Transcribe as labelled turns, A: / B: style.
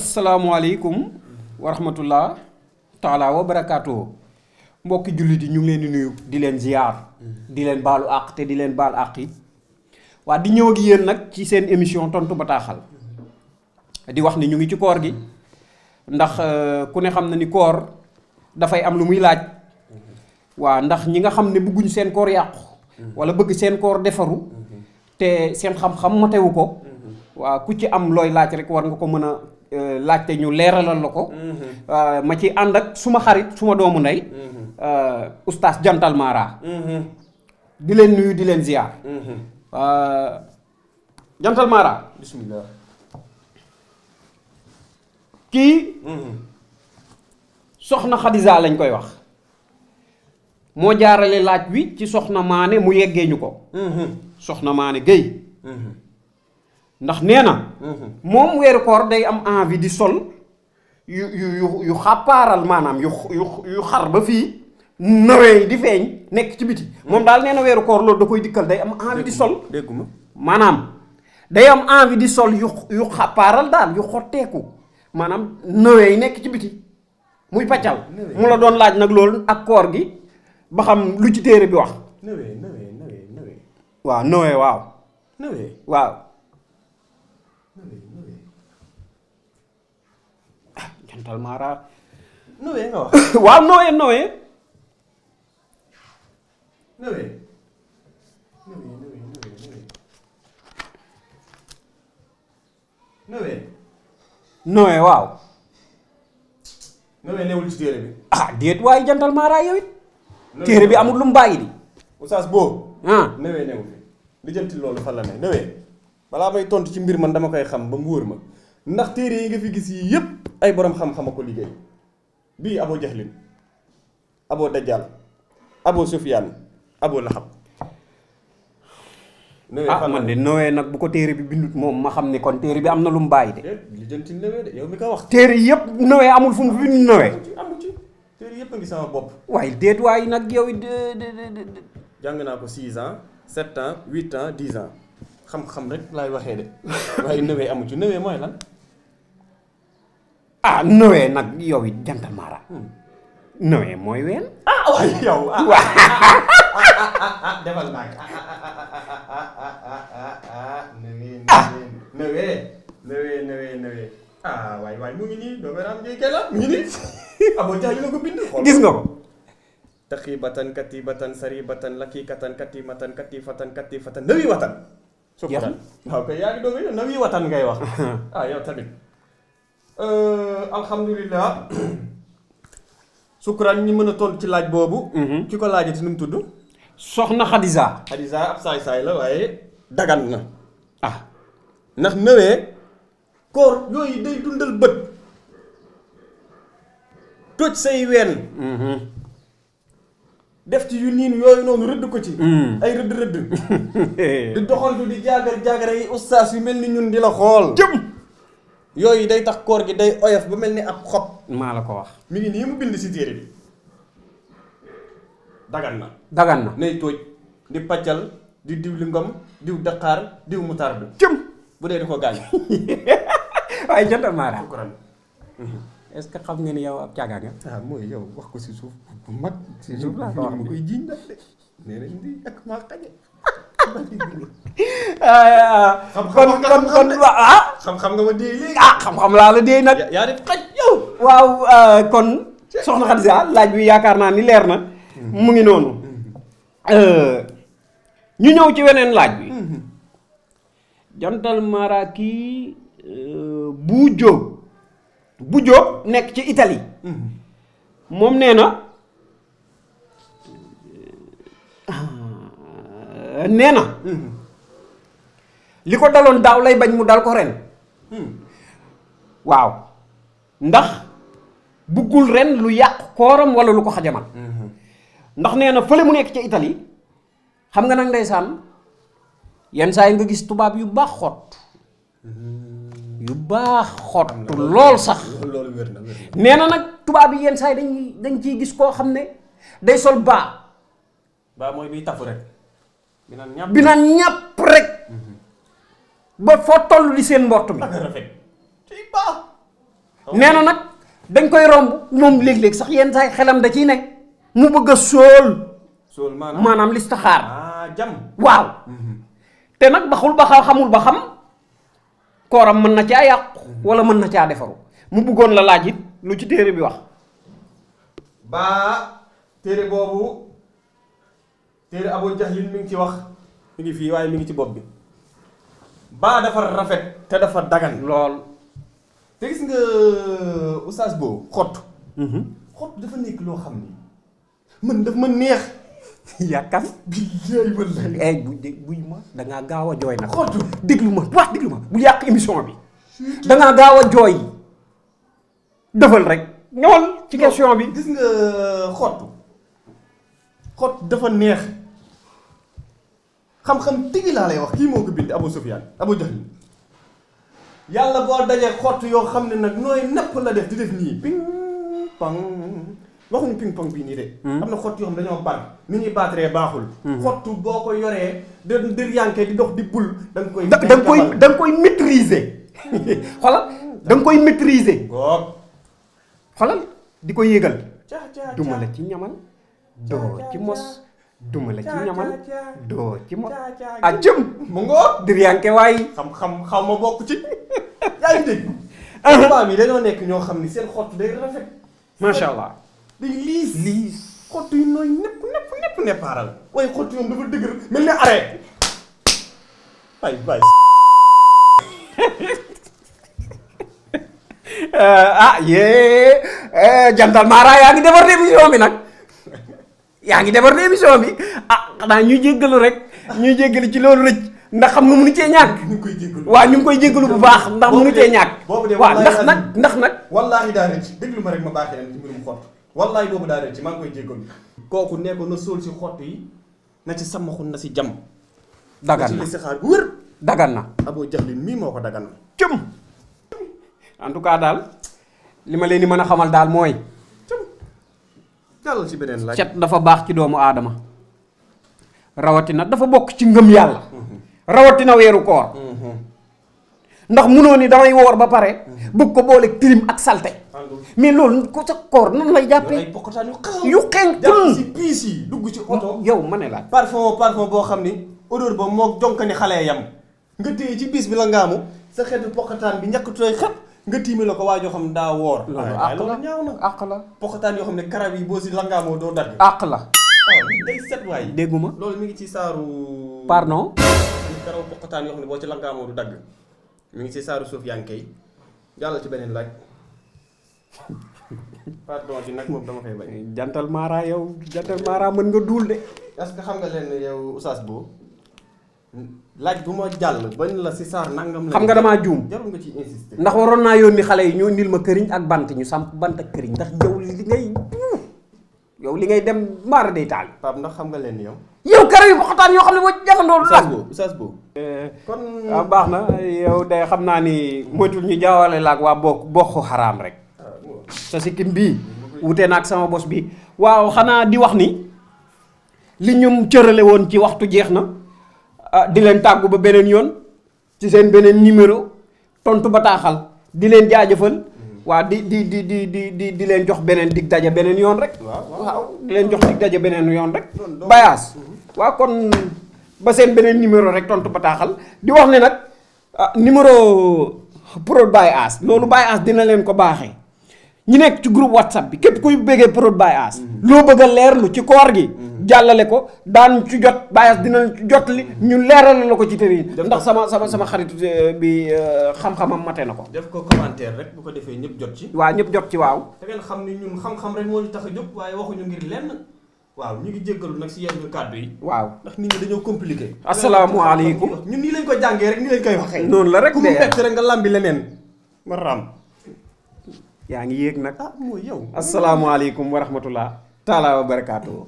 A: asalaamaaleykum wa rahmatullah taala wa barakaatu mbokki jullit yi ñu ngi leen di nuyu di leen ziyaar di leen baalu àq te di leen baal àq yi waa di ñëw ak yéen nag ci seen émission tontu bataaxal di wax ni ñu ngi ci koor gi ndax ku ne xam na ni koor dafay am lu muy laaj waa ndax ñi nga xam ne bëgguñ seen koor yàqu wala bëgg seen koor defaru te seen xam-xam matewu ko waa ku ci am looy laaj rek war nga ko mën a laajte ñu leeralal la ko ma ci ànd ak suma xarit suma doomu ndey oustaz Jantal Mara di leen nuyu di leen ziar Jantal Mara
B: bismillah
A: kii soxna Xadija lañ koy wax moo jaarale laaj wi ci soxna Maane mu yeggee ñu ko soxna Maane Guèye ndax nee na moom weeru koor day am envie di sol yu xàppaaral maanaam yu xar ba fii nawee di feeñ nekk ci biti moom daal nee na weeru koor loolu da koy dikkal day am envie di sol
B: dégguma
A: maanaam day am envie di sol yu xàppaaral daal yu xotteeku maanaam nawee yi nekk ci biti muy paccal mu la doon laaj nag loolu ak koor gi ba xam lu ci téere bi wax
B: nawee
A: waaw nawee waaw waaw Jantal Mara
B: nawee nga wax
A: waaw nawee nawee nawee waaw
B: nawee newul ci téere bi
A: déet waaye Jantal Mara yow it téere bi amul lu mu bàyyi di
B: oustaz boo nawee newul fi li jënti loolu fan la ne nawee balaa may tontu ci mbir man dama koy xam ba mu wóor ma ndax téere yi nga fi gis yi yépp ay borom xam-xam a ko liggéey bii Abu Jahlin Abu Dajjal Abu Sufyaan Abu Lahab
A: man de nawee nag bu ko téere bi bindut moom ma xam ne kon téere bi am na lu mu bàyyi de
B: li jënti nawee de yow mi ko wax
A: téere yépp nawee amul fu mu bind nawee
B: amu ci téere yépp a ngi sama bopp
A: waaye déet waaye nag yow it
B: jàng naa ko 6 ans 7 ans 8 ans 10 ans xam-xam rek laay waxee de waaye nawee amu ci nawee mooy lan
A: nawee nag yow it Jantal Mara nawee mooy ween
B: waaye yow defal naag nawee waay mu ngi nii doomu raam ngay kay la mu ngi nii Abu Jahl la ko bind
A: gis nga ko
B: taqibatan katibatan saribatan lakikatan katimatan katifatan katifatan nawi watan sukran waaw kay yaa ngi doog a nawi watan ngay wax yow tamit alhamdulilah sukran ñi mën a tontu ci laaj boobu ki ko laajati nu mu tudd
A: soxna Xadija
B: ab saay-saay la waaye dagan na ndax nawee koor yooyu day dundal bët toj say ween def ci yu niin yooyu noonu rëdd ko ci ay rëdd di doxantu di jaagar yi ustaas yu mel ni ñun di la xool jëm yooyu day tax koor gi day oyof ba mel ni ab xob
A: maa la ko wax
B: mi ngi nii mu bind si téere bi dagan na nay tóoj di paccal di diw li ngom diw daqaar diw mutaar bi
A: jëm
B: bu dee di ko gaañ
A: waaye Jantal Mara
B: sukran
A: est-ce que xam nga ni yow ab caaga nga
B: mooy yow wax ko si suuf bu mag
A: si suuf laa ko wax
B: ma koy jiiñ nag de nee nañ di ak maa xaje xam-xam nga ma déey léegi
A: xam-xam laa la déey nag
B: yaa def xaj yow
A: waaw kon soxna Xadija laaj bi yaakaar naa ni leer na mu ngi noonu ñu ñëw ci weneen laaj bi Jantal Mara kii bu jóob nekk ci Italie moom nee na li ko daloon daaw lay bañ mu dal ko ren waaw ndax buggul ren lu yàq kooram wala lu ko xajamal ndax nee na fële mu nekk ci Italie xam nga nag ndeysaan yenn saa yi nga gis tubaab yu baax xott lool sax
B: loolu wér na
A: nee na nag tubaab yi yenn saa yi dañ ciy gis koo xam ne day sol baa
B: mooy biy tafu rek
A: bi naan ñàpp rek ba foo toll di seen mbott mi
B: ak rafet ciy baax
A: nee na nag dañ koy romb moom léeg-léeg sax yenn saay xelam da ciy ne mu bëgg a sóol maanaam listaxaar
B: jam
A: waaw te nag baxul ba xamul ba xam kooram mën na caa yàqu wala mën na caa defaru mu bëggoon la laaj it lu ci téere bi wax
B: baa téere boobu téere Abu Jahlin mi ngi ci wax mi ngi fii waaye mi ngi ci bopp bi baa dafa rafet te dafa dagan
A: lool
B: te gis nga oustaz boobu xott dafa nekk loo xam ni man daf ma neex
A: yàkkam
B: billaay wallaay
A: ay buy ma dangaa gaaw a jooy nag
B: xott
A: déglu ma bu yàq émission bi dangaa gaaw a jooy defal rek ñëwal ci question bi
B: gis nga xott dafa neex xam-xam tigi laa lay wax kii moo ko bind Abu Sufyaan Abu Jahl yàlla boo dajee xott yoo xam ne nag nooy napp la def di def nii ping pong waxuñu ping pong bii nii de am na xott yoo xam dañoo bar ni ñuy baataree baaxul xottu boo ko yoree dër yanke di dox di bul da nga
A: koy maîtriser xoolal da nga koy maîtriser xoolal di ko yéegal duma la ci ñamal doo ci mos duma la ci ñamal doo ci mos a jëm
B: mu ngoo
A: dir yanke waaye
B: xam xaw ma bokk ci yaa ngi dégg baam yi dañoo nekk ñoo xam ni seen xott day rafet
A: macha allah
B: day liis xott yu nooy nepp neppaaral waaye xott yoom dafa dëgër mel ni arrêt waay
A: jantal Mara yaa ngi defar émission bi nag yaa ngi defar émission bi xanaa ñuy jéggalu rek ñuy jéggalu ci loolu rëcc ndax xam nga mënu cee ñàkk waaw ñu ngi koy jéggalu bu baax ndax mënu cee ñàkk waaw ndax nag
B: wallaahi daa rëcc déglu ma rek ma baaxee leen ci mbirum xott wallaahi boobu daa rëcc maa ngi koy jéggalu kooku nee ko na sóol si xott yi na ci samaxun na si jam
A: dagan na
B: ci listixaar bu wér
A: dagan na
B: Abu Jahlin mii moo ko dagan na
A: cëm en tout cas daal li ma leen di mën a xamal daal mooy
B: jàllal ci beneen laaj
A: cet dafa baax ci doomu aadama rawatina dafa bokk ci ngëm yàlla rawatina weeru koor ndax munoo ni damay woor ba pare bëgg ko boole tilim ak salte mais loolu ko sa koor nan lay jàppee
B: ay pokkataan
A: yu xeeñ kun
B: si piis yi dugg ci oto
A: yow ma ne la
B: parfum boo xam ni odeur ba moo jonkani xale yam nga téye ci piis bi la ngaamu sa xeetu pokkataan bi ñàkk tooy xep nga tiimi la ko waa joo xam daa woor loolu ñaaw na
A: àq la
B: pokkataan yoo xam ne karab yi boo si la ngaamoo doo dagg
A: àq la
B: day set waay
A: dégguma
B: loolu mi ngi ci saaru
A: pardon
B: karaw pokkataan yoo xam ne boo ci la ngaamoo du dagg mi ngi ci saaru suuf yaa ngi koy jàll ci beneen laaj pardon bi nag moom dama koy bañ
A: jantal Mara yow jantal Mara mën nga duul de
B: est-ce que xam nga leen yow Oustaz Bo laaj bu ma jàll bañ la si saar nangam la
A: xam nga damaa juum
B: jarul nga ci insister
A: ndax waroon naa yónni xale yi ñu indil ma këriñ ak bant ñu samp bant ak këriñ ndax yow li ngay dem Mara day taal
B: Pape ndax xam nga leen
A: yow karaw yi boxataan yoo xam ne boo jafandoo lu laaj
B: Oustaz Bo kon
A: waaw baax na yow day xam naa ni moytul ñu jaawale laak waa bokk xaraam rek sa sikkim bii wutee naag sama bos bi waaw xanaa di wax ni li ñum cërale woon ci waxtu jeex na di leen tàggu ba beneen yoon ci seen beneen numéro tontu bataaxal di leen jaajëfal waa di leen jox beneen dig daje beneen yoon rek waaw di leen jox dig daje beneen yoon rek bayaas waaw kon ba seen beneen numéro rek tontu bataaxal di wax ne nag numéro Prod by As loolu by As dina leen ko baaxee ñi nekk ci groupe WhatsApp bi képp kuy bëggee Prod by As loo bëgg a leerlu ci koor gi jàllale ko daan ci jot by As dina ci jot li ñu leerale la ko ci tër yi ndax sama xarit bi xam-xamam mate na ko
B: def ko commentaire rek bu ko defee ñëpp jot ci
A: waaw ñëpp jot ci waaw
B: da ngeen xam ni ñun xam-xam rek moo ñu tax a jóg waaye waxuñu ngir lenn waaw ñu ngi jéggalu nag si yenn kàddu yi
A: waaw
B: ndax nit ñi dañoo compliqué
A: asalaamaaleykum
B: ñun nii lañ ko jàngee rek nii lañ koy waxee
A: noonu la rek
B: ku mu bett rek nga lambi leneen ma raam
A: yaa ngi yéeg nag
B: mooy yow
A: asalaamaaleykum wa rahmatullah taala wa barakaatu